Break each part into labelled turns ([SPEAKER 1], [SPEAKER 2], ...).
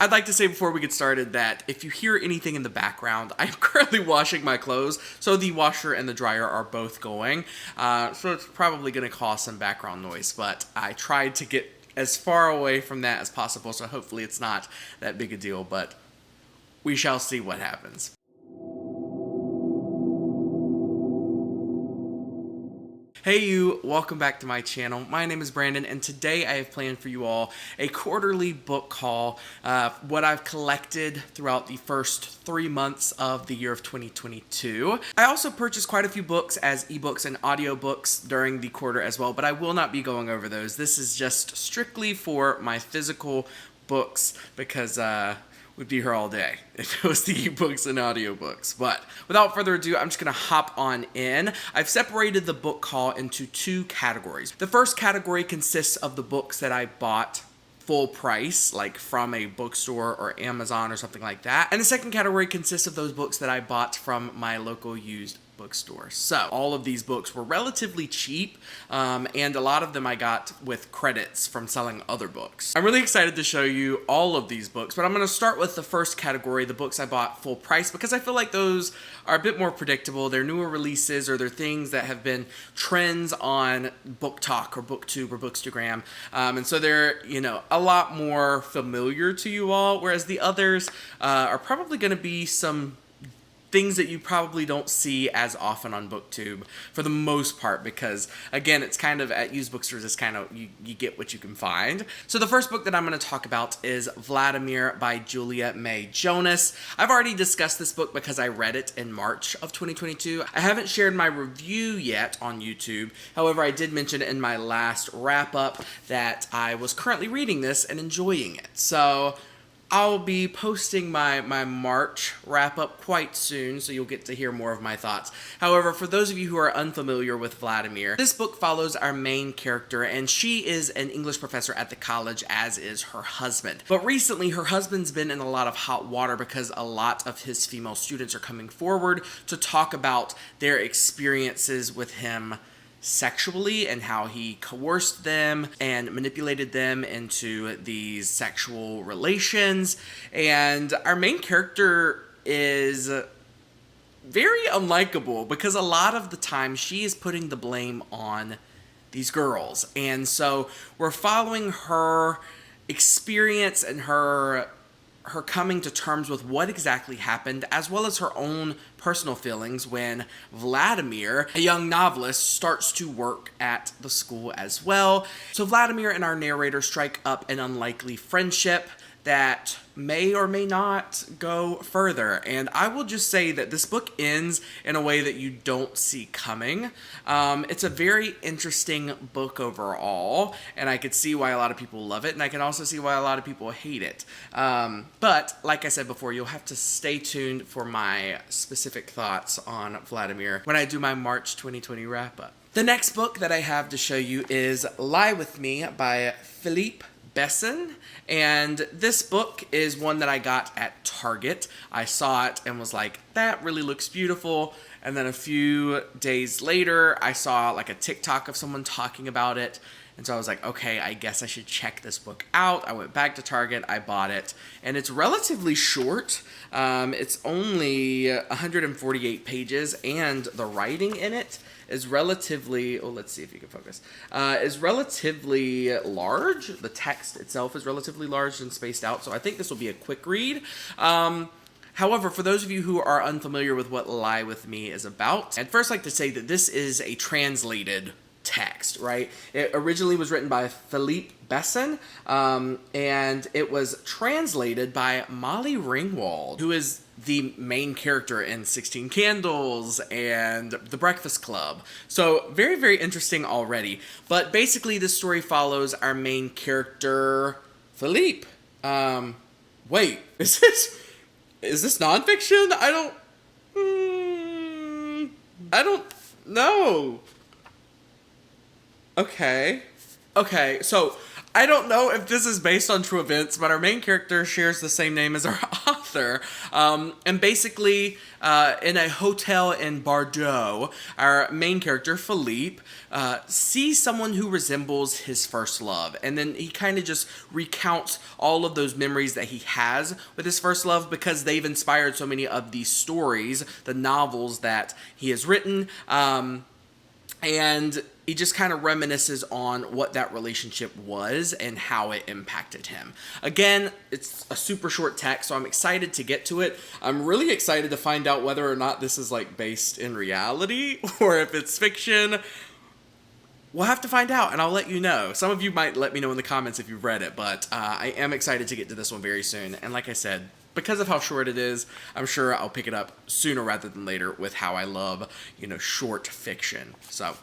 [SPEAKER 1] I'd like to say before we get started that if you hear anything in the background, I'm currently washing my clothes, so the washer and the dryer are both going. So it's probably going to cause some background noise, but I tried to get as far away from that as possible, so hopefully it's not that big a deal, but we shall see what happens. Hey you, welcome back to my channel. My name is Brandon, and today I have planned for you all a quarterly book haul, what I've collected throughout the first 3 months of the year of 2022. I also purchased quite a few books as ebooks and audiobooks during the quarter as well, but I will not be going over those. This is just strictly for my physical books because we'd be here all day if it was the ebooks and audiobooks. But without further ado, I'm just gonna hop on in. I've separated the book haul into two categories. The first category consists of the books that I bought full price, like from a bookstore or Amazon or something like that. And the second category consists of those books that I bought from my local used bookstore. So all of these books were relatively cheap, and a lot of them I got with credits from selling other books. I'm really excited to show you all of these books, but I'm going to start with the first category, the books I bought full price, because I feel like those are a bit more predictable. They're newer releases, or they're things that have been trends on Book Talk or BookTube or Bookstagram, and so they're, you know, a lot more familiar to you all, whereas the others are probably going to be some things that you probably don't see as often on BookTube for the most part, because again, it's kind of at used bookstores, it's kind of, you get what you can find. So the first book that I'm going to talk about is Vladimir by Julia May Jonas. I've already discussed this book because I read it in March of 2022. I haven't shared my review yet on YouTube. However, I did mention in my last wrap up that I was currently reading this and enjoying it. So I'll be posting my March wrap-up quite soon, so you'll get to hear more of my thoughts. However, for those of you who are unfamiliar with Vladimir, this book follows our main character, and she is an English professor at the college, as is her husband. But recently, her husband's been in a lot of hot water because a lot of his female students are coming forward to talk about their experiences with him sexually and how he coerced them and manipulated them into these sexual relations. And our main character is very unlikable because a lot of the time she is putting the blame on these girls. And so we're following her experience and her coming to terms with what exactly happened, as well as her own personal feelings when Vladimir, a young novelist, starts to work at the school as well. So Vladimir and our narrator strike up an unlikely friendship that may or may not go further. And I will just say that this book ends in a way that you don't see coming. It's a very interesting book overall, and I could see why a lot of people love it, and I can also see why a lot of people hate it. But like I said before, you'll have to stay tuned for my specific thoughts on Vladimir when I do my March 2020 wrap-up. The next book that I have to show you is Lie With Me by Philippe Besson, and this book is one that I got at Target. I saw it and was like, that really looks beautiful, and then a few days later I saw like a TikTok of someone talking about it, and so I was like, okay, I guess I should check this book out. I went back to Target, I bought it, and it's relatively short. It's only 148 pages, and the writing in it is relatively, oh, let's see if you can focus, is relatively large. The text itself is relatively large and spaced out, so I think this will be a quick read. However, for those of you who are unfamiliar with what Lie With Me is about, I'd first like to say that this is a translated text, right? It originally was written by Philippe Besson, and it was translated by Molly Ringwald, who is the main character in 16 Candles and The Breakfast Club. So very, very interesting already. But basically this story follows our main character, Philippe. Wait, is this nonfiction? I don't know. Okay, so I don't know if this is based on true events, but our main character shares the same name as our author. author. And basically, in a hotel in Bordeaux, our main character, Philippe, sees someone who resembles his first love. And then he kind of just recounts all of those memories that he has with his first love because they've inspired so many of these stories, the novels that he has written. And he just kind of reminisces on what that relationship was and how it impacted him. Again, it's a super short text, so I'm excited to get to it. I'm really excited to find out whether or not this is like based in reality or if it's fiction. We'll have to find out, and I'll let you know. Some of you might let me know in the comments if you've read it, but I am excited to get to this one very soon. And like I said, because of how short it is, I'm sure I'll pick it up sooner rather than later with how I love, short fiction. So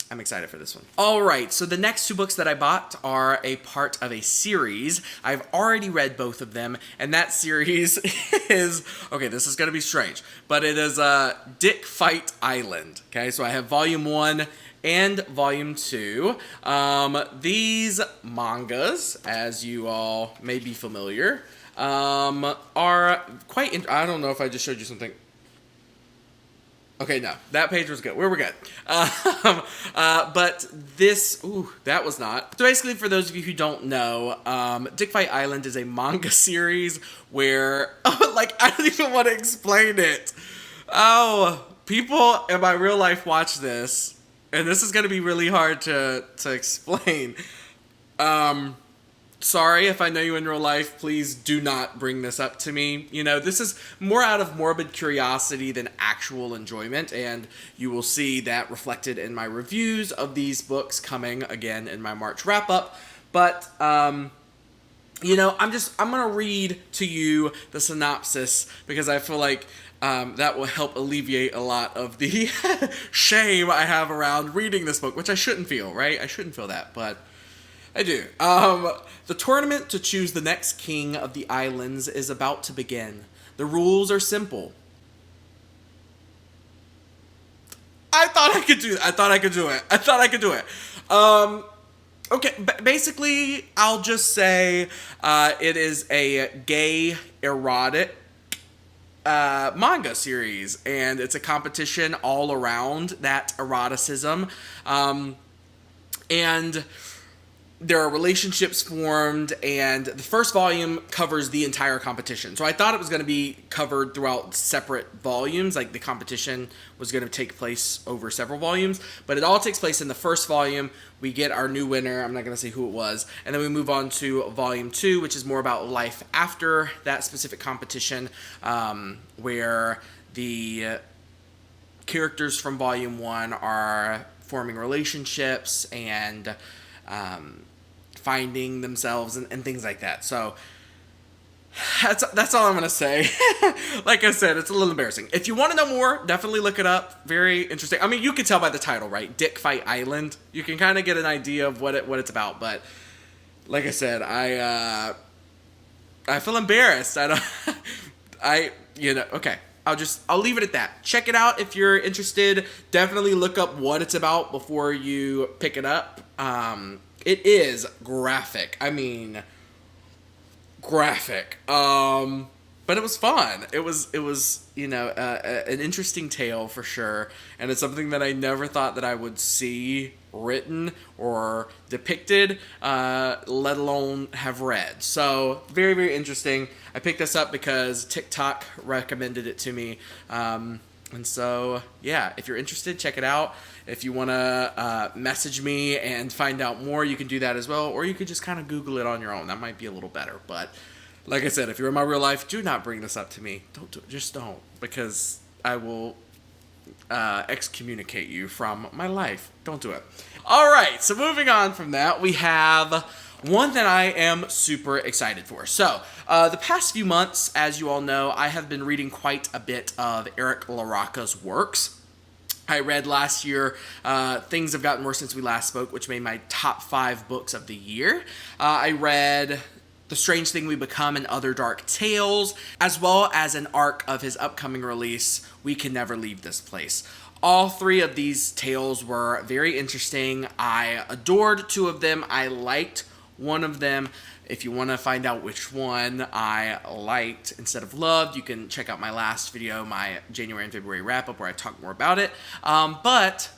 [SPEAKER 1] I'm excited for this one. All right, so the next two books that I bought are a part of a series. I've already read both of them, and that series is, okay, this is gonna be strange, but it is Dick Fight Island. Okay, so I have volume 1 and volume 2. These mangas, as you all may be familiar, are quite, I don't know if I just showed you something. Okay, no, that page was good. We're good. But this, that was not. So basically, for those of you who don't know, Dick Fight Island is a manga series where, I don't even want to explain it. Oh, people in my real life watch this, and this is going to be really hard to explain. Sorry if I know you in real life, please do not bring this up to me. This is more out of morbid curiosity than actual enjoyment, and you will see that reflected in my reviews of these books coming again in my March wrap-up. But, I'm gonna read to you the synopsis because I feel like that will help alleviate a lot of the shame I have around reading this book, which I shouldn't feel, right? I shouldn't feel that, but I do. The tournament to choose the next king of the islands is about to begin. The rules are simple. I thought I could do it. Okay, basically, I'll just say it is a gay, erotic manga series, and it's a competition all around that eroticism. And there are relationships formed, and the first volume covers the entire competition. So I thought it was going to be covered throughout separate volumes, like the competition was going to take place over several volumes, but it all takes place in the first volume. We get our new winner, I'm not going to say who it was, and then we move on to volume 2, which is more about life after that specific competition, where the characters from volume 1 are forming relationships and finding themselves and things like that. So that's all I'm gonna say. Like I said, it's a little embarrassing. If you want to know more, definitely look it up. Very interesting. I mean, you can tell by the title, right? Dick Fight Island. You can kind of get an idea of what it's about. But like I said, I feel embarrassed. Okay. I'll leave it at that. Check it out if you're interested. Definitely look up what it's about before you pick it up. It is graphic. I mean, graphic. But it was fun. It was an interesting tale for sure, and it's something that I never thought that I would see written or depicted, let alone have read. So very, very interesting. I picked this up because TikTok recommended it to me. And so, yeah, if you're interested, check it out. If you want to message me and find out more, you can do that as well. Or you could just kind of Google it on your own. That might be a little better. But like I said, if you're in my real life, do not bring this up to me. Don't do it. Just don't. Because I will excommunicate you from my life. Don't do it. All right, so moving on from that, we have one that I am super excited for. So, the past few months, as you all know, I have been reading quite a bit of Eric LaRocca's works. I read last year, Things Have Gotten Worse Since We Last Spoke, which made my top 5 books of the year. I read The Strange Thing We Become and Other Dark Tales, as well as an arc of his upcoming release, We Can Never Leave This Place. All 3 of these tales were very interesting. I adored 2 of them. I liked one of them. If you want to find out which one I liked instead of loved, you can check out my last video, my January and February wrap-up, where I talk more about it. But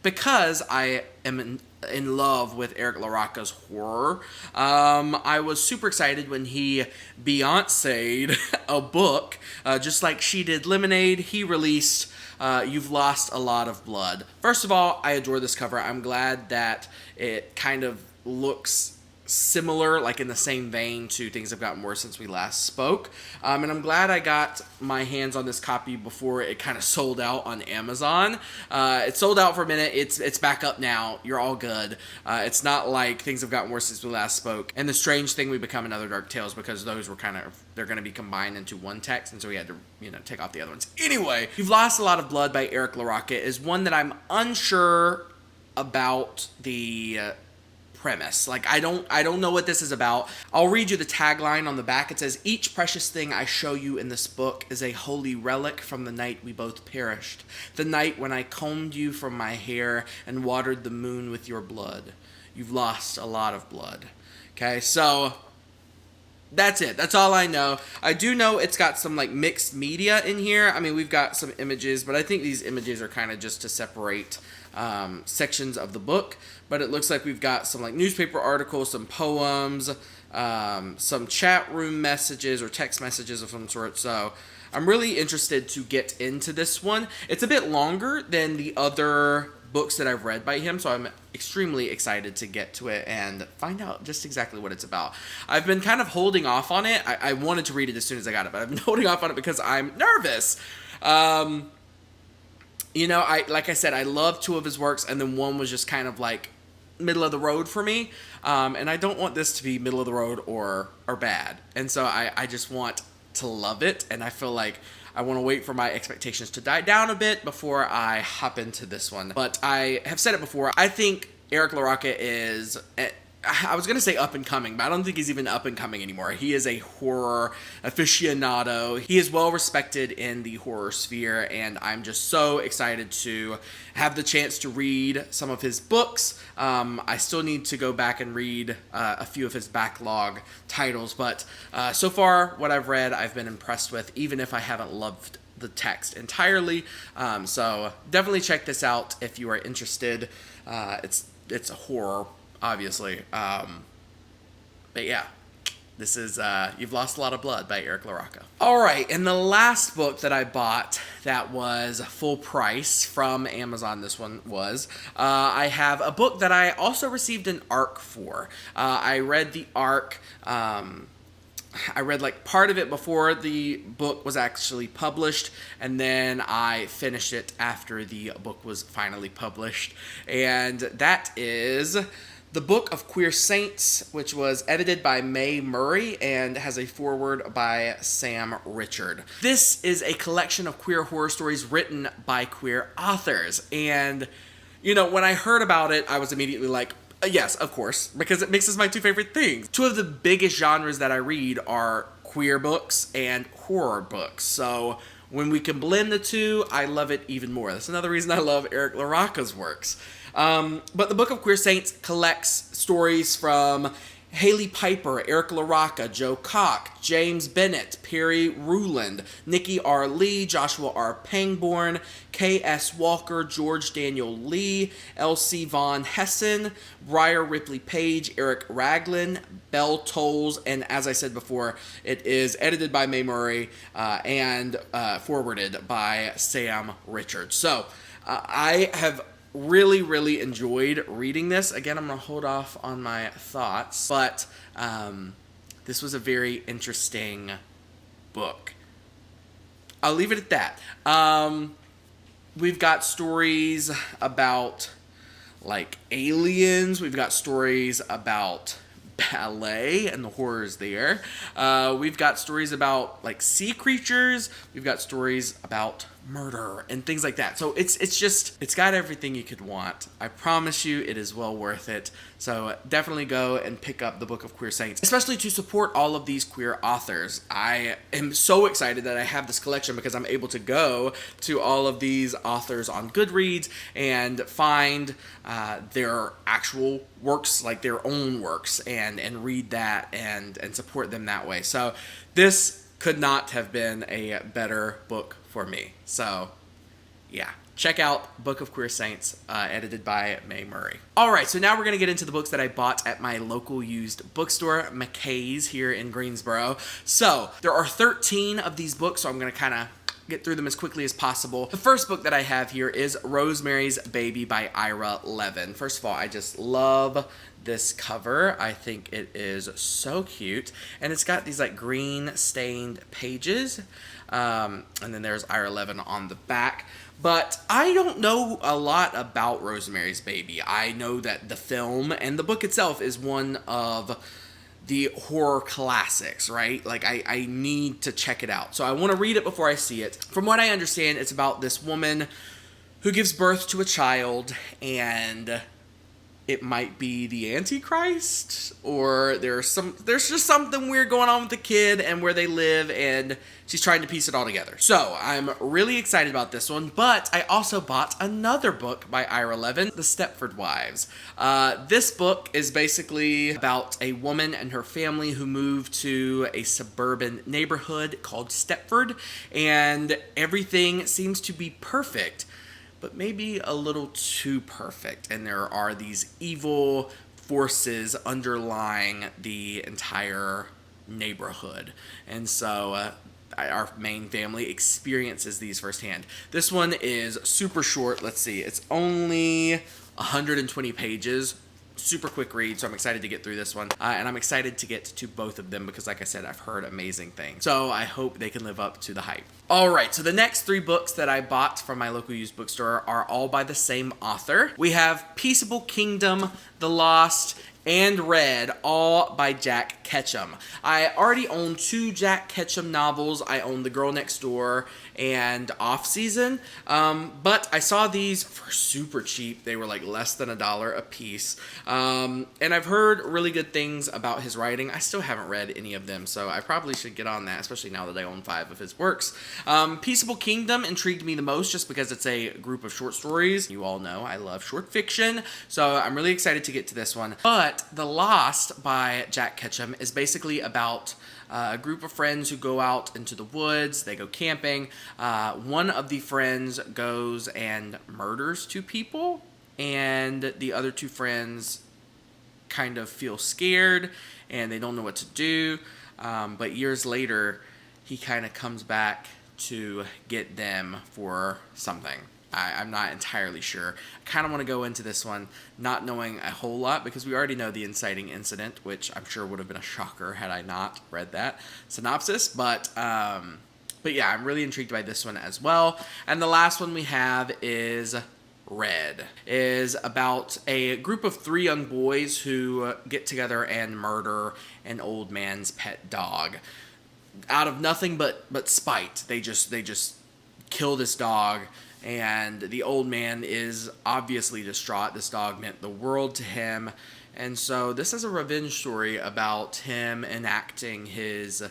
[SPEAKER 1] because I am in love with Eric LaRocca's horror, I was super excited when he Beyonce'd a book, just like she did Lemonade. He released You've Lost a Lot of Blood. First of all, I adore this cover. I'm glad that it kind of looks similar, like in the same vein to Things Have Gotten Worse Since We Last Spoke. And I'm glad I got my hands on this copy before it kind of sold out on Amazon. It sold out for a minute. It's back up now. You're all good. It's not like Things Have Gotten Worse Since We Last Spoke and The Strange Thing We Become Another Dark Tales, because those were they're going to be combined into one text, and so we had to, take off the other ones. Anyway, You've Lost a Lot of Blood by Eric LaRocca is one that I'm unsure about the premise. Like, I don't know what this is about. I'll read you the tagline on the back. It says, "Each precious thing I show you in this book is a holy relic from the night we both perished. The night when I combed you from my hair and watered the moon with your blood. You've lost a lot of blood." Okay, so that's it. That's all I know. I do know it's got some like mixed media in here. I mean, we've got some images, but I think these images are kind of just to separate sections of the book. But it looks like we've got some like newspaper articles, some poems, some chat room messages or text messages of some sort. So I'm really interested to get into this one. It's a bit longer than the other books that I've read by him, so I'm extremely excited to get to it and find out just exactly what it's about. I've been kind of holding off on it. I wanted to read it as soon as I got it, but I've been holding off on it because I'm nervous. Like I said, I love two of his works, and then one was just kind of like middle of the road for me. And I don't want this to be middle of the road or bad. And so I just want to love it, and I feel like I want to wait for my expectations to die down a bit before I hop into this one. But I have said it before, I think Eric LaRocca is, I was going to say up and coming, but I don't think he's even up and coming anymore. He is a horror aficionado. He is well respected in the horror sphere, and I'm just so excited to have the chance to read some of his books. I still need to go back and read a few of his backlog titles, but so far what I've read, I've been impressed with, even if I haven't loved the text entirely. So definitely check this out if you are interested. It's a horror, obviously. But yeah, this is You've Lost a Lot of Blood by Eric LaRocca. Alright, and the last book that I bought that was full price from Amazon, this one was, I have a book that I also received an ARC for. I read the ARC, I read like part of it before the book was actually published, and then I finished it after the book was finally published, and that is The Book of Queer Saints, which was edited by Mae Murray and has a foreword by Sam Richard. This is a collection of queer horror stories written by queer authors, and when I heard about it, I was immediately like, yes, of course, because it mixes my two favorite things. Two of the biggest genres that I read are queer books and horror books. So when we can blend the two, I love it even more. That's another reason I love Eric LaRocca's works. But the Book of Queer Saints collects stories from Haley Piper, Eric LaRocca, Joe Koch, James Bennett, Perry Ruland, Nikki R. Lee, Joshua R. Pangborn, K.S. Walker, George Daniel Lee, L.C. Von Hessen, Briar Ripley Page, Eric Raglan, Bell Tolles, and as I said before, it is edited by Mae Murray and forwarded by Sam Richard. So I have really enjoyed reading this. Again, I'm going to hold off on my thoughts, but this was a very interesting book. I'll leave it at that. We've got stories about like aliens. We've got stories about ballet and the horrors there. We've got stories about like sea creatures. We've got stories about murder and things like that. So it's got everything you could want. I promise you it is well worth it. So definitely go and pick up the Book of Queer Saints, especially to support all of these queer authors. I am so excited that I have this collection because I'm able to go to all of these authors on Goodreads and find their actual works, like their own works, and read that and support them that way. So this could not have been a better book for me. So yeah, check out Book of Queer Saints, edited by Mae Murray. All right, so now we're going to get into the books that I bought at my local used bookstore, McKay's, here in Greensboro. So there are 13 of these books, so I'm going to kind of get through them as quickly as possible. The first book that I have here is Rosemary's Baby by Ira Levin. First of all, I just love this cover. I think it is so cute, and it's got these like green stained pages, and then there's Ira Levin on the back. But I don't know a lot about Rosemary's Baby. I know that the film and the book itself is one of the horror classics, right? Like, I need to check it out. So I want to read it before I see it. From what I understand, it's about this woman who gives birth to a child, and it might be the Antichrist, or there's just something weird going on with the kid and where they live, and she's trying to piece it all together. So I'm really excited about this one, but I also bought another book by Ira Levin, The Stepford Wives. This book is basically about a woman and her family who move to a suburban neighborhood called Stepford, and everything seems to be perfect, but maybe a little too perfect. And there are these evil forces underlying the entire neighborhood. And so our main family experiences these firsthand. This one is super short. Let's see. It's only 120 pages. Super quick read, so I'm excited to get through this one. And I'm excited to get to both of them because, like I said, I've heard amazing things. So I hope they can live up to the hype. All right, so the next 3 books that I bought from my local used bookstore are all by the same author. We have Peaceable Kingdom, The Lost, and Red, all by Jack Ketchum. I already own 2 Jack Ketchum novels. I own The Girl Next Door and Off Season, but I saw these for super cheap. They were like less than $1 a piece, and I've heard really good things about his writing. I still haven't read any of them, so I probably should get on that, especially now that I own 5 of his works. Peaceable Kingdom intrigued me the most just because it's a group of short stories. You all know I love short fiction, so I'm really excited to get to this one. But The Lost by Jack Ketchum is basically about a group of friends who go out into the woods. They go camping. One of the friends goes and murders 2 people, and the other 2 friends kind of feel scared and they don't know what to do. But years later, he kind of comes back to get them for something. I'm not entirely sure. I kind of want to go into this one not knowing a whole lot because we already know the inciting incident, which I'm sure would have been a shocker had I not read that synopsis. But yeah, I'm really intrigued by this one as well. And the last one we have is Red. Is about a group of 3 young boys who get together and murder an old man's pet dog. Out of nothing but spite. They just kill this dog. And the old man is obviously distraught. This dog meant the world to him. And so this is a revenge story about him enacting his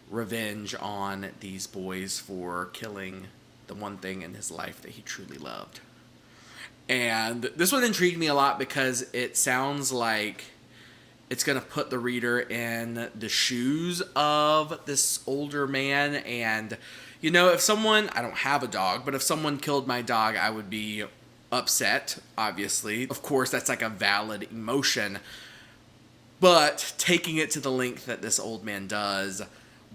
[SPEAKER 1] revenge on these boys for killing the one thing in his life that he truly loved. And this one intrigued me a lot because it sounds like it's going to put the reader in the shoes of this older man. And you know, if someone, I don't have a dog, but if someone killed my dog, I would be upset, obviously. Of course, that's like a valid emotion. But taking it to the length that this old man does,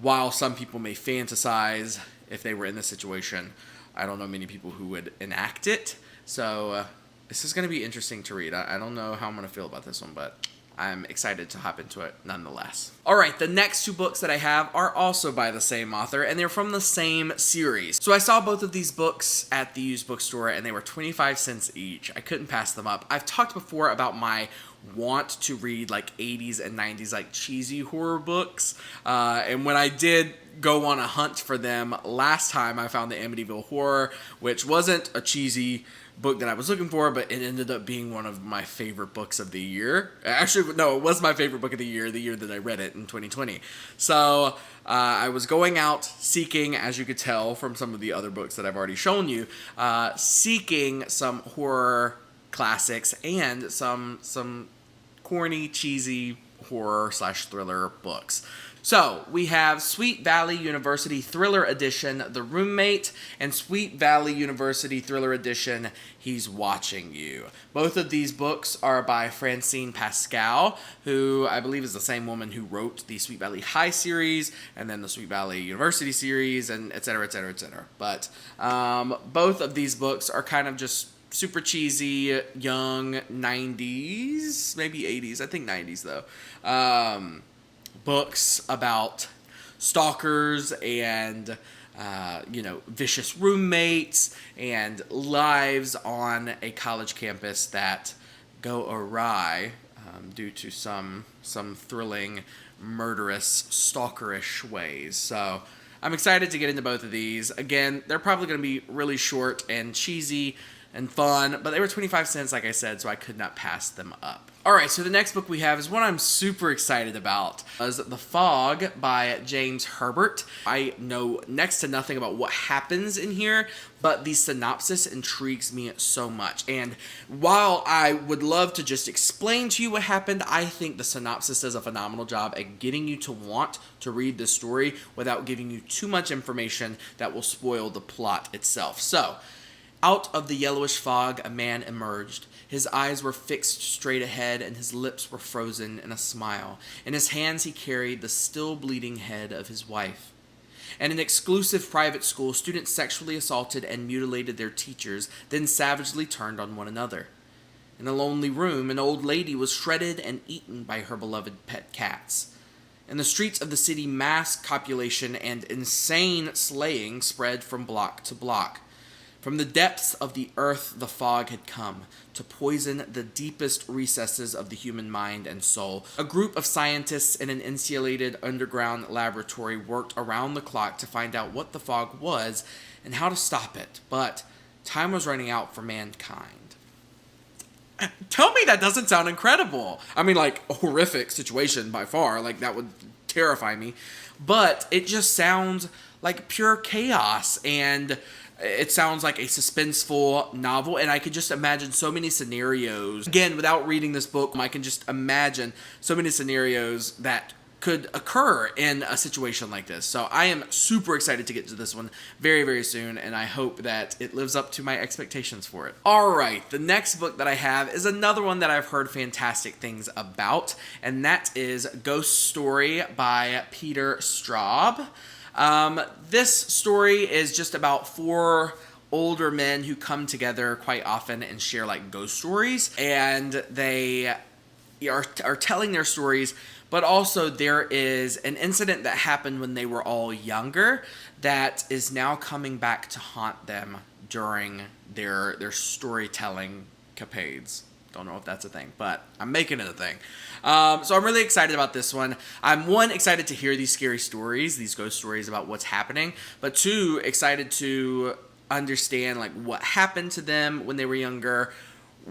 [SPEAKER 1] while some people may fantasize if they were in this situation, I don't know many people who would enact it. So this is going to be interesting to read. I don't know how I'm going to feel about this one, but I'm excited to hop into it nonetheless. All right, the next 2 books that I have are also by the same author, and they're from the same series. So I saw both of these books at the used bookstore, and they were 25 cents each. I couldn't pass them up. I've talked before about my want to read like 80s and 90s like cheesy horror books. And when I did go on a hunt for them last time, I found the Amityville Horror, which wasn't a cheesy book that I was looking for, but it ended up being one of my favorite books of the year. Actually, no, it was my favorite book of the year that I read it in 2020. So I was going out seeking, as you could tell from some of the other books that I've already shown you, seeking some horror classics and some corny, cheesy horror/thriller books. So we have Sweet Valley University Thriller Edition, The Roommate, and Sweet Valley University Thriller Edition, He's Watching You. Both of these books are by Francine Pascal, who I believe is the same woman who wrote the Sweet Valley High series, and then the Sweet Valley University series, and et cetera, et cetera, et cetera. But both of these books are kind of just super cheesy, young 90s, maybe 80s, I think 90s though. Books about stalkers and, vicious roommates and lives on a college campus that go awry due to some thrilling, murderous, stalkerish ways. So I'm excited to get into both of these. Again, they're probably going to be really short and cheesy and fun, but they were 25 cents, like I said, so I could not pass them up. Alright, so the next book we have is one I'm super excited about. It's The Fog by James Herbert. I know next to nothing about what happens in here, but the synopsis intrigues me so much. And while I would love to just explain to you what happened, I think the synopsis does a phenomenal job at getting you to want to read the story without giving you too much information that will spoil the plot itself. So, out of the yellowish fog, a man emerged. His eyes were fixed straight ahead, and his lips were frozen in a smile. In his hands he carried the still bleeding head of his wife. In an exclusive private school, students sexually assaulted and mutilated their teachers, then savagely turned on one another. In a lonely room, an old lady was shredded and eaten by her beloved pet cats. In the streets of the city, mass copulation and insane slaying spread from block to block. From the depths of the earth, the fog had come to poison the deepest recesses of the human mind and soul. A group of scientists in an insulated underground laboratory worked around the clock to find out what the fog was and how to stop it. But time was running out for mankind. Tell me that doesn't sound incredible. I mean, like, a horrific situation by far. Like, that would terrify me. But it just sounds like pure chaos, and it sounds like a suspenseful novel, and I could just imagine so many scenarios. Again, without reading this book, I can just imagine so many scenarios that could occur in a situation like this. So I am super excited to get to this one very, very soon, and I hope that it lives up to my expectations for it. Alright, the next book that I have is another one that I've heard fantastic things about, and that is Ghost Story by Peter Straub. This story is just about 4 older men who come together quite often and share like ghost stories, and they are telling their stories, but also there is an incident that happened when they were all younger that is now coming back to haunt them during their storytelling capades. Don't know if that's a thing, but I'm making it a thing. So I'm really excited about this one. I'm, 1, excited to hear these scary stories, these ghost stories about what's happening, but 2, excited to understand like what happened to them when they were younger,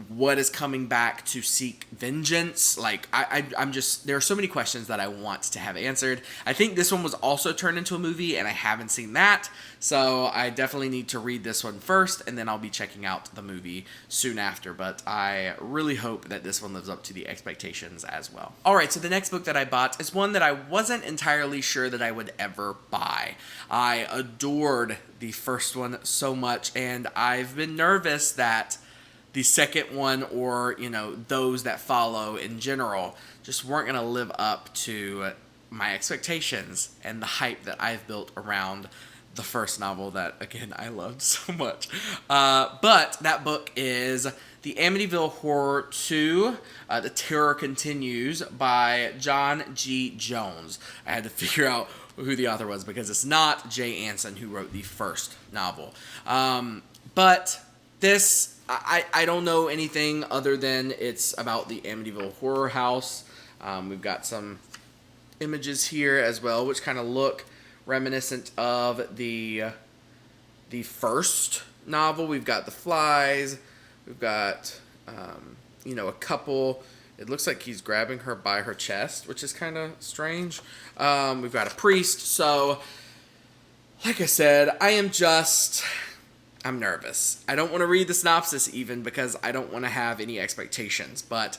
[SPEAKER 1] what is coming back to seek vengeance. Like, I'm just, there are so many questions that I want to have answered. I think this one was also turned into a movie, and I haven't seen that, so I definitely need to read this one first, and then I'll be checking out the movie soon after, but I really hope that this one lives up to the expectations as well. Alright, so the next book that I bought is one that I wasn't entirely sure that I would ever buy. I adored the first one so much, and I've been nervous that the second one, or, those that follow in general, just weren't going to live up to my expectations and the hype that I've built around the first novel that, again, I loved so much. But that book is The Amityville Horror 2, The Terror Continues by John G. Jones. I had to figure out who the author was because it's not Jay Anson who wrote the first novel. But this I don't know anything other than it's about the Amityville Horror House. We've got some images here as well, which kind of look reminiscent of the first novel. We've got the flies. We've got a couple. It looks like he's grabbing her by her chest, which is kind of strange. We've got a priest. So, like I said, I'm nervous. I don't want to read the synopsis even because I don't want to have any expectations. But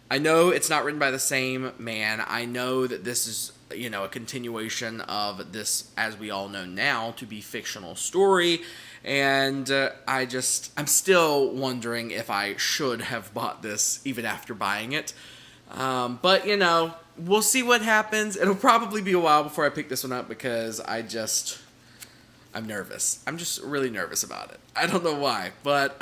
[SPEAKER 1] I know it's not written by the same man. I know that this is, a continuation of this, as we all know now, to be fictional story. And I'm still wondering if I should have bought this even after buying it. But, we'll see what happens. It'll probably be a while before I pick this one up because I'm nervous. I'm just really nervous about it. I don't know why, but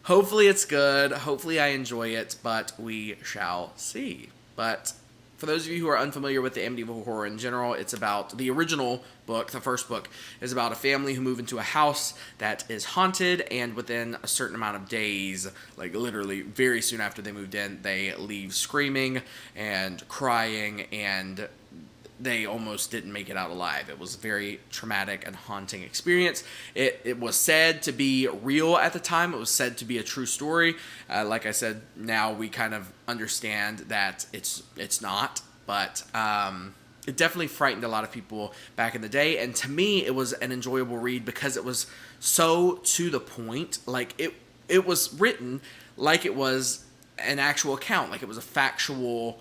[SPEAKER 1] hopefully it's good. Hopefully I enjoy it, but we shall see. But for those of you who are unfamiliar with the Amityville Horror in general, it's about the original book. The first book is about a family who move into a house that is haunted, and within a certain amount of days, like literally very soon after they moved in, they leave screaming and crying, and they almost didn't make it out alive. It was a very traumatic and haunting experience. It was said to be real at the time. It was said to be a true story. Like I said, now we kind of understand that it's not. But it definitely frightened a lot of people back in the day. And to me, it was an enjoyable read because it was so to the point. Like it was written like it was an actual account. Like it was a factual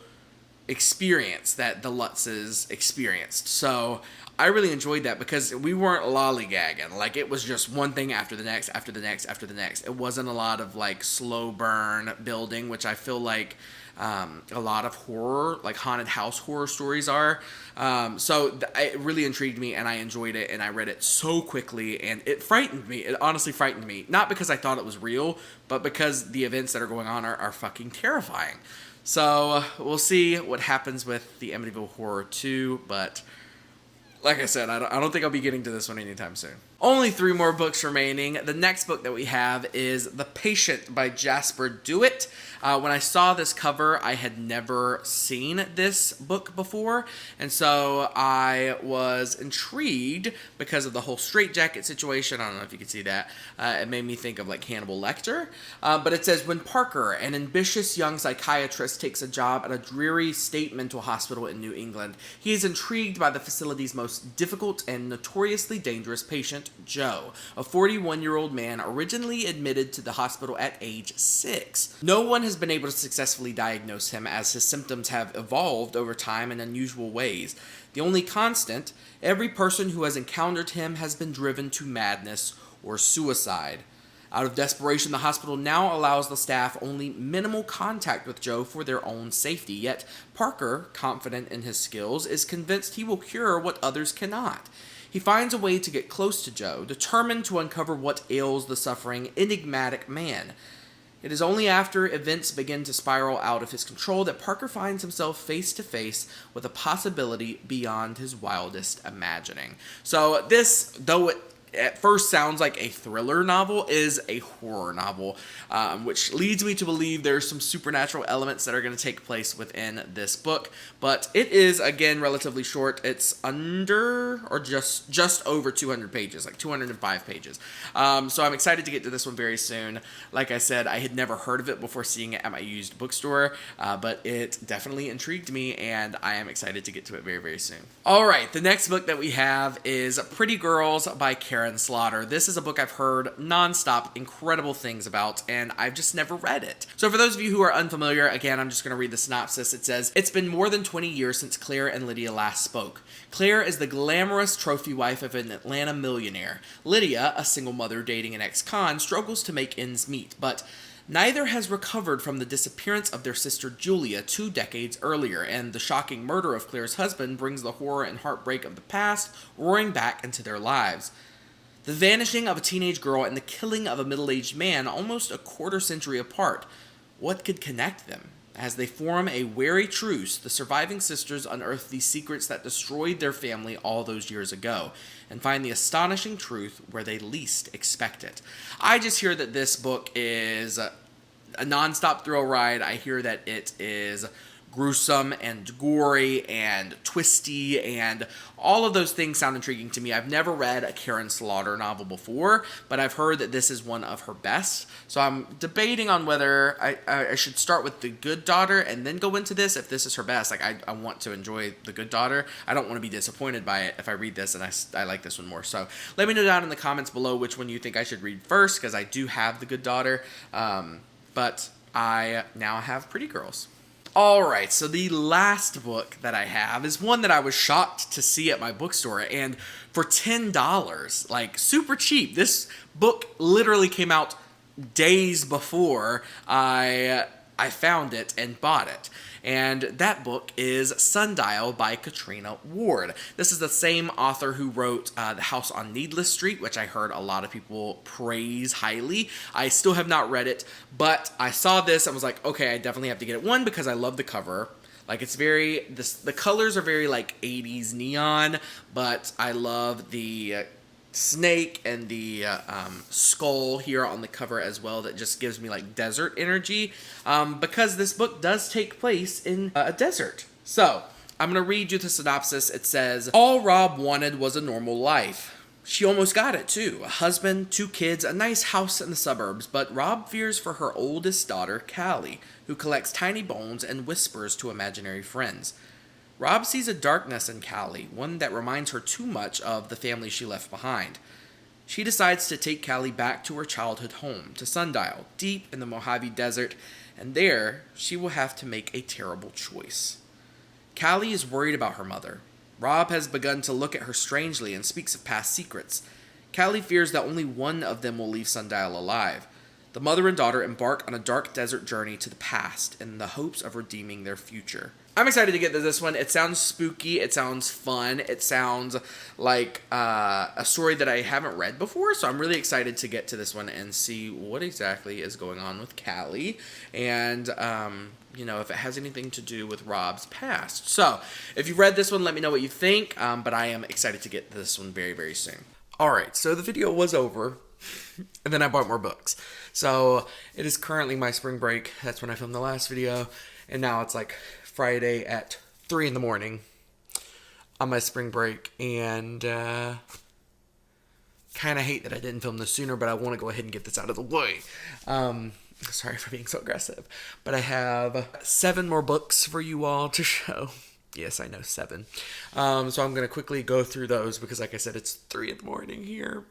[SPEAKER 1] experience that the Lutzes experienced. So I really enjoyed that because we weren't lollygagging. Like it was just one thing after the next, after the next, after the next. It wasn't a lot of like slow burn building, which I feel like a lot of horror, like haunted house horror stories are. So it really intrigued me and I enjoyed it and I read it so quickly and it frightened me. It honestly frightened me. Not because I thought it was real, but because the events that are going on are fucking terrifying. So we'll see what happens with the Amityville Horror 2, but like I said, I don't think I'll be getting to this one anytime soon. Only 3 more books remaining. The next book that we have is The Patient by Jasper Dewitt. When I saw this cover, I had never seen this book before, and so I was intrigued because of the whole straitjacket situation. I don't know if you can see that. It made me think of like Hannibal Lecter. But it says, when Parker, an ambitious young psychiatrist, takes a job at a dreary state mental hospital in New England, he is intrigued by the facility's most difficult and notoriously dangerous patient, Joe, a 41-year-old man originally admitted to the hospital at age 6. No one has been able to successfully diagnose him as his symptoms have evolved over time in unusual ways. The only constant, every person who has encountered him has been driven to madness or suicide. Out of desperation, the hospital now allows the staff only minimal contact with Joe for their own safety, yet Parker, confident in his skills, is convinced he will cure what others cannot. He finds a way to get close to Joe, determined to uncover what ails the suffering, enigmatic man. It is only after events begin to spiral out of his control that Parker finds himself face to face with a possibility beyond his wildest imagining. So this, though it at first sounds like a thriller novel, is a horror novel, which leads me to believe there's some supernatural elements that are going to take place within this book. But it is, again, relatively short. It's under or just over 200 pages, like 205 pages. So I'm excited to get to this one very soon. Like I said, I had never heard of it before seeing it at my used bookstore, but it definitely intrigued me, and I am excited to get to it very, very soon. All right, the next book that we have is Pretty Girls by Karen Slaughter. This is a book I've heard nonstop incredible things about, and I've just never read it. So for those of you who are unfamiliar, again, I'm just going to read the synopsis. It says, it's been more than 20 years since Claire and Lydia last spoke. Claire is the glamorous trophy wife of an Atlanta millionaire. Lydia, a single mother dating an ex-con, struggles to make ends meet, but neither has recovered from the disappearance of their sister Julia 2 decades earlier, and the shocking murder of Claire's husband brings the horror and heartbreak of the past roaring back into their lives. The vanishing of a teenage girl and the killing of a middle-aged man almost a quarter century apart. What could connect them? As they form a wary truce, the surviving sisters unearth the secrets that destroyed their family all those years ago, and find the astonishing truth where they least expect it. I just hear that this book is a nonstop thrill ride. I hear that it is gruesome and gory and twisty, and all of those things sound intriguing to me. I've never read a Karen Slaughter novel before, but I've heard that this is one of her best. So I'm debating on whether I should start with The Good Daughter and then go into this if this is her best. Like, I want to enjoy The Good Daughter. I don't want to be disappointed by it if I read this and I like this one more. So let me know down in the comments below which one you think I should read first, because I do have The Good Daughter, but I now have Pretty Girls. Alright, so the last book that I have is one that I was shocked to see at my bookstore, and for $10, like super cheap. This book literally came out days before I found it and bought it. And that book is Sundial by Katrina Ward. This is the same author who wrote The House on Needless Street, which I heard a lot of people praise highly. I still have not read it, but I saw this and was like, okay, I definitely have to get it. One, because I love the cover. Like, it's very, the colors are very like 80s neon, but I love the snake and the skull here on the cover as well. That just gives me like desert energy, because this book does take place in a desert. So I'm gonna read you the synopsis. It says, all Rob wanted was a normal life. She almost got it too. A husband, 2 kids, a nice house in the suburbs, but Rob fears for her oldest daughter, Callie, who collects tiny bones and whispers to imaginary friends. Rob sees a darkness in Callie, one that reminds her too much of the family she left behind. She decides to take Callie back to her childhood home, to Sundial, deep in the Mojave Desert, and there she will have to make a terrible choice. Callie is worried about her mother. Rob has begun to look at her strangely and speaks of past secrets. Callie fears that only one of them will leave Sundial alive. The mother and daughter embark on a dark desert journey to the past in the hopes of redeeming their future. I'm excited to get to this one. It sounds spooky. It sounds fun. It sounds like a story that I haven't read before. So I'm really excited to get to this one and see what exactly is going on with Callie. And, you know, if it has anything to do with Rob's past. So if you've read this one, let me know what you think. But I am excited to get to this one very, very soon. All right. So the video was over. And then I bought more books. So it is currently my spring break. That's when I filmed the last video. And now it's like Friday at 3 in the morning on my spring break, and kind of hate that I didn't film this sooner, but I want to go ahead and get this out of the way. Sorry for being so aggressive, but I have 7 more books for you all to show. Yes, I know, 7. So I'm going to quickly go through those because, like I said, it's 3 in the morning here.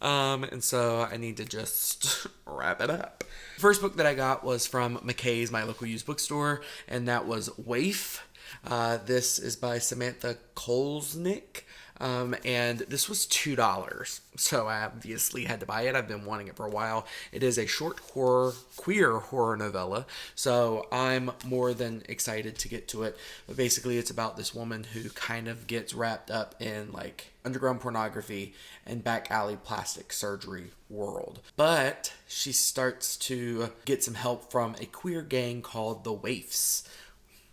[SPEAKER 1] And so I need to just wrap it up. The first book that I got was from McKay's, my local used bookstore, and that was Youve. This is by Samantha Kolesnik. And this was $2, so I obviously had to buy it. I've been wanting it for a while. It is a short queer horror novella, so I'm more than excited to get to it. But basically, it's about this woman who kind of gets wrapped up in like underground pornography and back alley plastic surgery world. But she starts to get some help from a queer gang called the Waifs,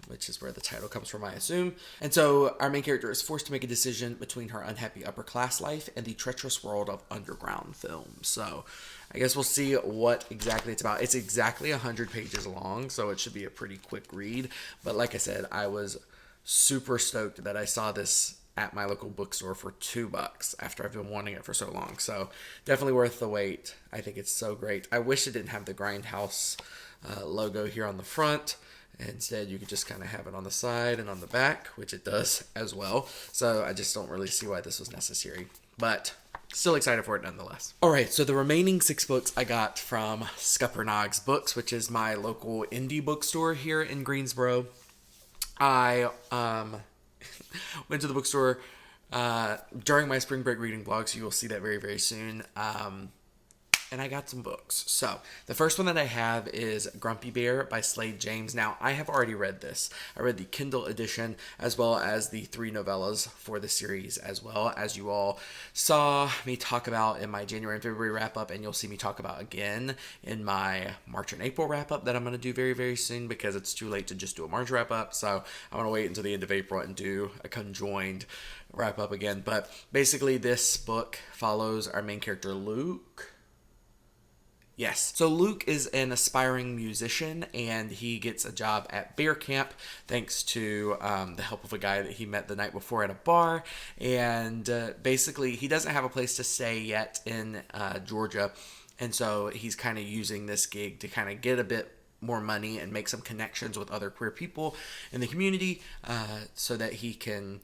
[SPEAKER 1] which is where the title comes from, I assume. And so our main character is forced to make a decision between her unhappy upper class life and the treacherous world of underground film. So I guess we'll see what exactly it's about. It's exactly 100 pages long, so it should be a pretty quick read. But like I said, I was super stoked that I saw this at my local bookstore for $2 after I've been wanting it for so long. So definitely worth the wait. I think it's so great. I wish it didn't have the Grindhouse logo here on the front. Instead, you could just kind of have it on the side and on the back, which it does as well. So I just don't really see why this was necessary. But still excited for it nonetheless. Alright, so the remaining 6 books I got from Scuppernong's Books, which is my local indie bookstore here in Greensboro. I went to the bookstore during my spring break reading vlog, so you will see that very, very soon. and I got some books. So, the first one that I have is Grumpy Bear by Slade James. Now, I have already read this. I read the Kindle edition as well as the 3 novellas for the series, as well as you all saw me talk about in my January and February wrap-up, and you'll see me talk about again in my March and April wrap-up that I'm going to do very, very soon because it's too late to just do a March wrap-up. So, I'm going to wait until the end of April and do a conjoined wrap-up again. But basically, this book follows our main character, Luke. Yes. So Luke is an aspiring musician, and he gets a job at bear camp thanks to the help of a guy that he met the night before at a bar. And basically, he doesn't have a place to stay yet in Georgia. And so he's kind of using this gig to kind of get a bit more money and make some connections with other queer people in the community so that he can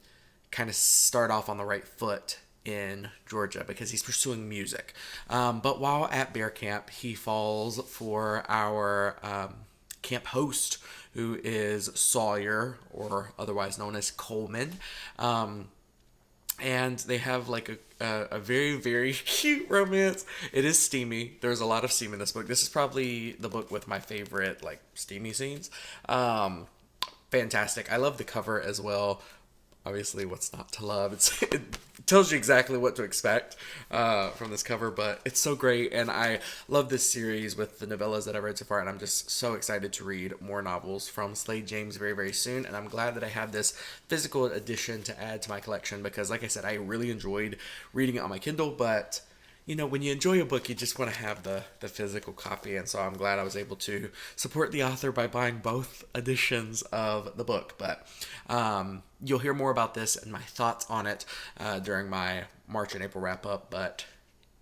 [SPEAKER 1] kind of start off on the right foot in Georgia because he's pursuing music. But while at bear camp, he falls for our camp host, who is Sawyer, or otherwise known as Coleman. And they have like a very, very cute romance. It is steamy. There's a lot of steam in this book. This is probably the book with my favorite like steamy scenes. Fantastic. I love the cover as well. Obviously, what's not to love? It tells you exactly what to expect from this cover, but it's so great, and I love this series with the novellas that I've read so far, and I'm just so excited to read more novels from Slade James very, very soon, and I'm glad that I have this physical edition to add to my collection because, like I said, I really enjoyed reading it on my Kindle, but you know, when you enjoy a book, you just want to have the physical copy, and so I'm glad I was able to support the author by buying both editions of the book. But you'll hear more about this and my thoughts on it during my March and April wrap-up, but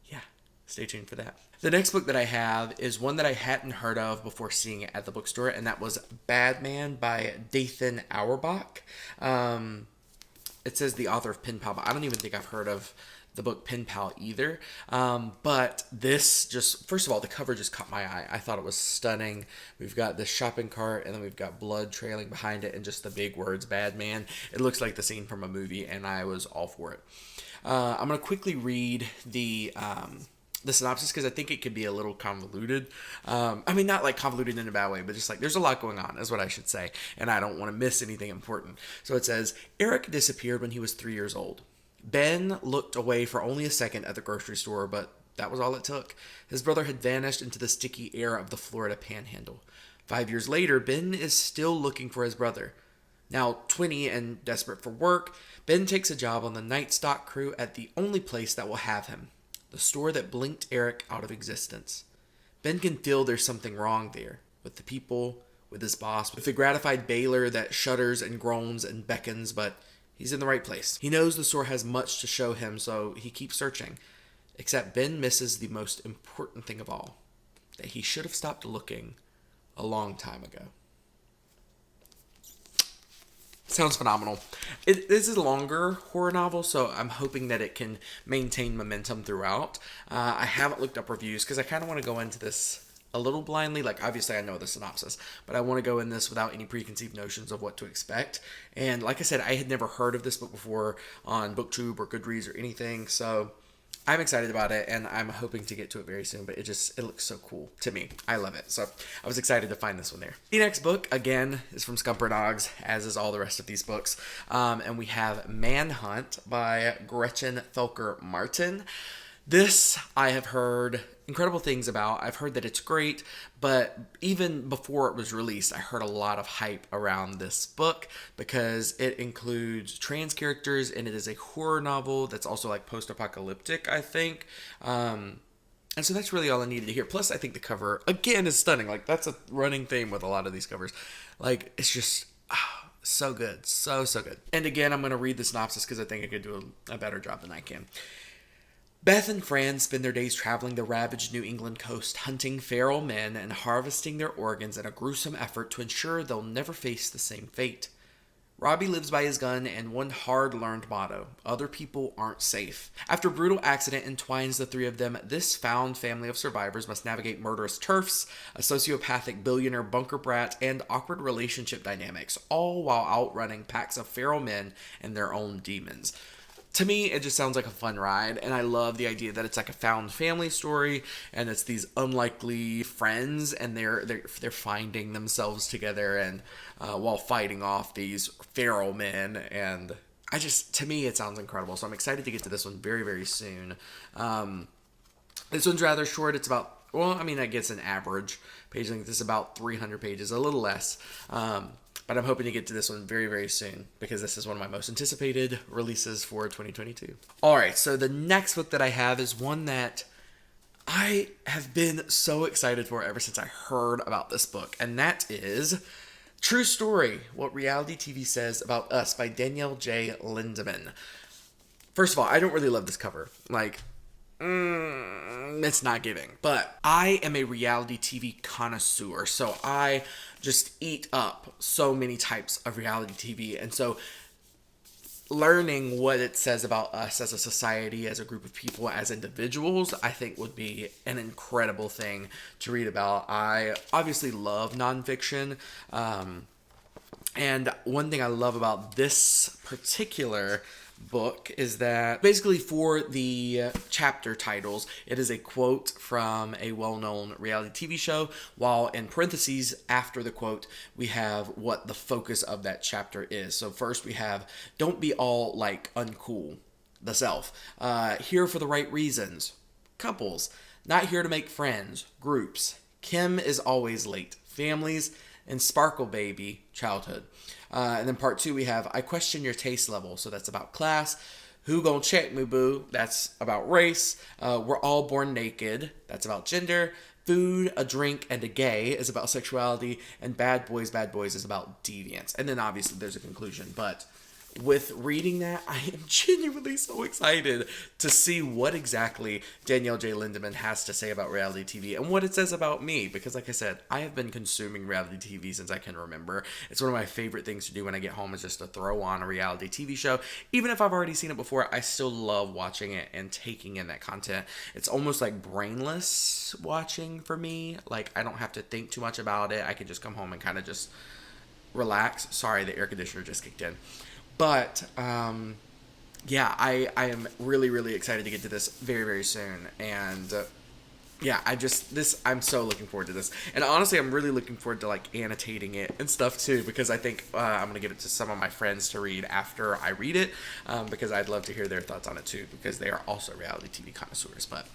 [SPEAKER 1] yeah, stay tuned for that. The next book that I have is one that I hadn't heard of before seeing it at the bookstore, and that was Bad Man by Dathan Auerbach. It says the author of Pen Pal, but I don't even think I've heard of the book Pen Pal either. But this just, first of all, the cover just caught my eye. I thought it was stunning. We've got this shopping cart, and then we've got blood trailing behind it, and just the big words, Bad Man. It looks like the scene from a movie, and I was all for it. I'm going to quickly read the synopsis because I think it could be a little convoluted. I mean, not like convoluted in a bad way, but just like there's a lot going on is what I should say, and I don't want to miss anything important. So it says, Eric disappeared when he was 3 years old. Ben looked away for only a second at the grocery store, but that was all it took. His brother had vanished into the sticky air of the Florida Panhandle. 5 years later, Ben is still looking for his brother. Now 20 and desperate for work, Ben takes a job on the night stock crew at the only place that will have him, the store that blinked Eric out of existence. Ben can feel there's something wrong there, with the people, with his boss, with the gratified Baylor that shudders and groans and beckons, but he's in the right place. He knows the store has much to show him, so he keeps searching. Except Ben misses the most important thing of all, that he should have stopped looking a long time ago. Sounds phenomenal. This is a longer horror novel, so I'm hoping that it can maintain momentum throughout. I haven't looked up reviews because I kind of want to go into this a little blindly. Like, obviously I know the synopsis, but I want to go in this without any preconceived notions of what to expect. And like I said, I had never heard of this book before on BookTube or Goodreads or anything, so I'm excited about it, and I'm hoping to get to it very soon, but it looks so cool to me. I love it, so I was excited to find this one there. The next book, again, is from Scumper Dogs, as is all the rest of these books, and we have Manhunt by Gretchen Felker Martin. This I have heard incredible things about. I've heard that it's great, but even before it was released, I heard a lot of hype around this book because it includes trans characters and it is a horror novel that's also like post-apocalyptic, I think. And so that's really all I needed to hear. Plus, I think the cover, again, is stunning. Like, that's a running theme with a lot of these covers. Like, it's just so good. So good. And again, I'm going to read the synopsis because I think I could do a better job than I can. Beth and Fran spend their days traveling the ravaged New England coast, hunting feral men and harvesting their organs in a gruesome effort to ensure they'll never face the same fate. Robbie lives by his gun and one hard-learned motto: other people aren't safe. After a brutal accident entwines the three of them, this found family of survivors must navigate murderous turfs, a sociopathic billionaire bunker brat, and awkward relationship dynamics, all while outrunning packs of feral men and their own demons. to me, it just sounds like a fun ride, and I love the idea that it's like a found family story, and it's these unlikely friends, and they're finding themselves together, and while fighting off these feral men, and to me, it sounds incredible. So I'm excited to get to this one very, very soon. This one's rather short. It's about, well, I mean, I guess an average page length. This is about 300 pages, a little less. But I'm hoping to get to this one very, very soon because this is one of my most anticipated releases for 2022. All right, so the next book that I have is one that I have been so excited for ever since I heard about this book, and that is True Story, What Reality TV Says About Us by Danielle J. Lindemann. First of all, I don't really love this cover. Like, it's not giving. But I am a reality TV connoisseur, so I just eat up so many types of reality TV. And so learning what it says about us as a society, as a group of people, as individuals, I think would be an incredible thing to read about. I obviously love nonfiction. And one thing I love about this particular book is that basically for the chapter titles, it is a quote from a well-known reality TV show, while in parentheses after the quote, we have what the focus of that chapter is. So first we have, don't be all like uncool, the self. Here for the right reasons, couples. Not here to make friends, groups. Kim is always late, families, and Sparkle Baby, childhood. And then part 2, we have I question your taste level. So that's about class. Who gon' check me, boo? That's about race. We're all born naked. That's about gender. Food, a drink, and a gay is about sexuality. And bad boys is about deviance. And then obviously there's a conclusion. But with reading that, I am genuinely so excited to see what exactly Danielle J. Lindemann has to say about reality TV and what it says about me. Because like I said, I have been consuming reality TV since I can remember. It's one of my favorite things to do when I get home is just to throw on a reality TV show. Even if I've already seen it before, I still love watching it and taking in that content. It's almost like brainless watching for me. Like, I don't have to think too much about it. I can just come home and kind of just relax. Sorry, the air conditioner just kicked in. But, yeah, I am really, really excited to get to this very, very soon. And, yeah, I'm so looking forward to this. And honestly, I'm really looking forward to, like, annotating it and stuff, too. Because I think I'm going to give it to some of my friends to read after I read it. Because I'd love to hear their thoughts on it, too. Because they are also reality TV connoisseurs. But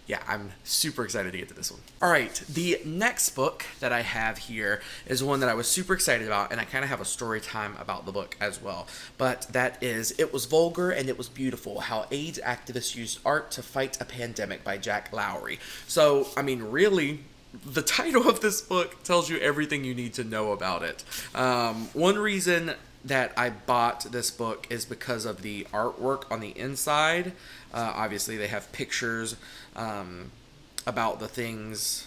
[SPEAKER 1] yeah, I'm super excited to get to this one. All right, the next book that I have here is one that I was super excited about, and I kind of have a story time about the book as well. But that is It Was Vulgar and It Was Beautiful, How AIDS Activists Used Art to Fight a Pandemic by Jack Lowry. So, I mean, really, the title of this book tells you everything you need to know about it. One reason that I bought this book is because of the artwork on the inside. Obviously, they have pictures about the things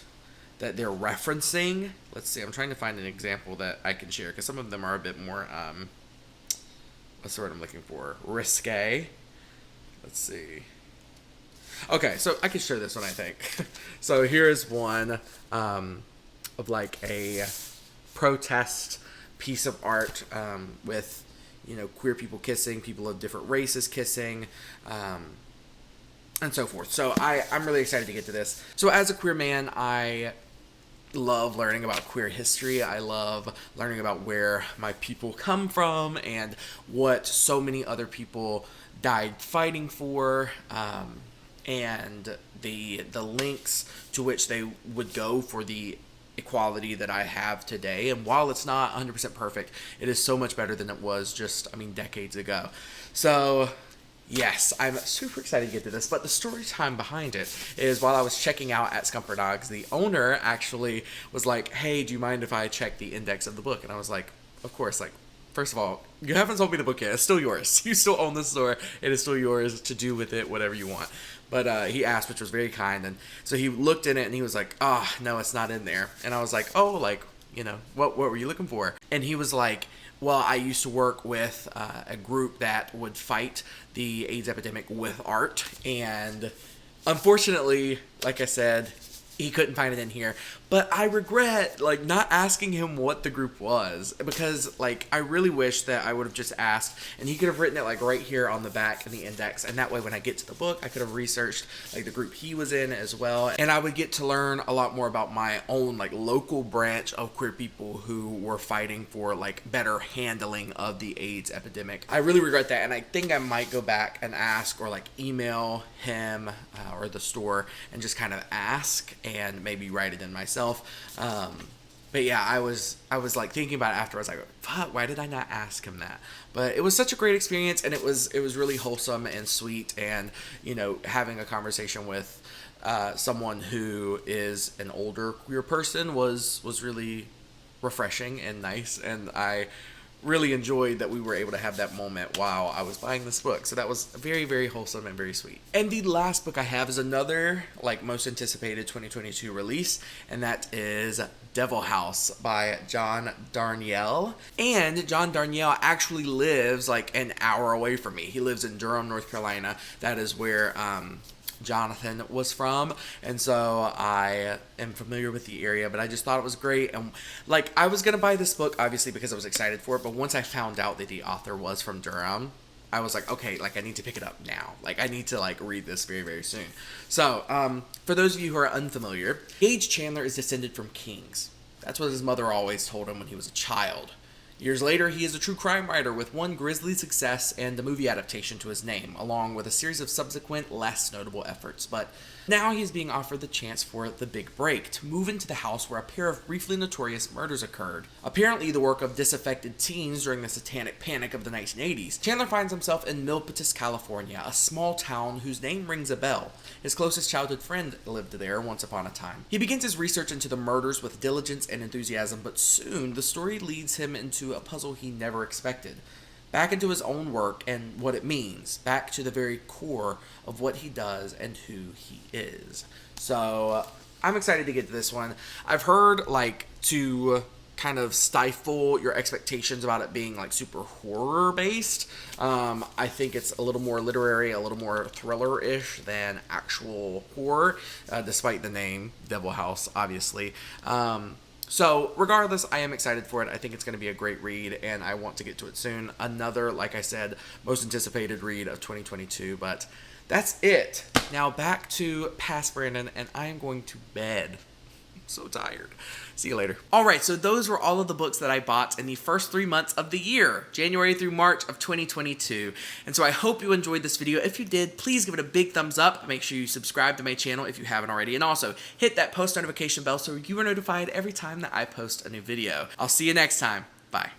[SPEAKER 1] that they're referencing. Let's see, I'm trying to find an example that I can share because some of them are a bit more, what's the word I'm looking for? Risque. Let's see. Okay, so I can share this one, I think. So here's one of like a protest piece of art with, you know, queer people kissing, people of different races kissing, and so forth. So I'm really excited to get to this. So as a queer man, I love learning about queer history. I love learning about where my people come from and what so many other people died fighting for, and the lengths to which they would go for the equality that I have today. And while it's not 100% perfect, it is so much better than it was just, decades ago. So yes, I'm super excited to get to this, but the story time behind it is while I was checking out at Scumper Dogs, the owner actually was like, hey, do you mind if I check the index of the book? And I was like, of course. Like, first of all, you haven't sold me the book yet. It's still yours. You still own the store. It is still yours to do with it whatever you want. But he asked, which was very kind, and so he looked in it and he was like, no, it's not in there. And I was like, oh, like, you know, what were you looking for? And he was like, well, I used to work with a group that would fight the AIDS epidemic with art. And unfortunately, like I said, he couldn't find it in here. But I regret like not asking him what the group was, because like I really wish that I would have just asked, and he could have written it like right here on the back in the index, and that way when I get to the book I could have researched like the group he was in as well, and I would get to learn a lot more about my own like local branch of queer people who were fighting for like better handling of the AIDS epidemic. I really regret that, and I think I might go back and ask, or like email him or the store and just kind of ask and maybe write it in myself. But yeah, I was like thinking about it after. I was like, fuck, why did I not ask him that? But it was such a great experience, and it was really wholesome and sweet, and you know, having a conversation with someone who is an older queer person was really refreshing and nice, and I really enjoyed that we were able to have that moment while I was buying this book. So that was very, very wholesome and very sweet. And the last book I have is another like most anticipated 2022 release, and that is Devil House by John Darnielle. And John Darnielle actually lives like an hour away from me. He lives in Durham, North Carolina. That is where Jonathan was from, and so I am familiar with the area, but I just thought it was great. And like, I was gonna buy this book obviously because I was excited for it, but once I found out that the author was from Durham, I was like, okay, like I need to pick it up now. Like I need to like read this very, very soon. So for those of you who are unfamiliar, Gage Chandler is descended from kings. That's what his mother always told him when he was a child. Years later, he is a true crime writer with one grisly success and a movie adaptation to his name, along with a series of subsequent, less notable efforts. But now he is being offered the chance for the big break, to move into the house where a pair of briefly notorious murders occurred. Apparently the work of disaffected teens during the satanic panic of the 1980s. Chandler finds himself in Milpitas, California, a small town whose name rings a bell. His closest childhood friend lived there once upon a time. He begins his research into the murders with diligence and enthusiasm, but soon the story leads him into a puzzle he never expected. Back into his own work and what it means, back to the very core of what he does and who he is. So I'm excited to get to this one. I've heard like to kind of stifle your expectations about it being like super horror based. I think it's a little more literary, a little more thriller-ish than actual horror, despite the name Devil House, obviously. So regardless, I am excited for it. I think it's going to be a great read, and I want to get to it soon. Another, like I said, most anticipated read of 2022, but that's it. Now back to past Brandon, and I am going to bed. I'm so tired. See you later. Alright, so those were all of the books that I bought in the first 3 months of the year, January through March of 2022. And so I hope you enjoyed this video. If you did, please give it a big thumbs up. Make sure you subscribe to my channel if you haven't already. And also, hit that post notification bell so you are notified every time that I post a new video. I'll see you next time. Bye.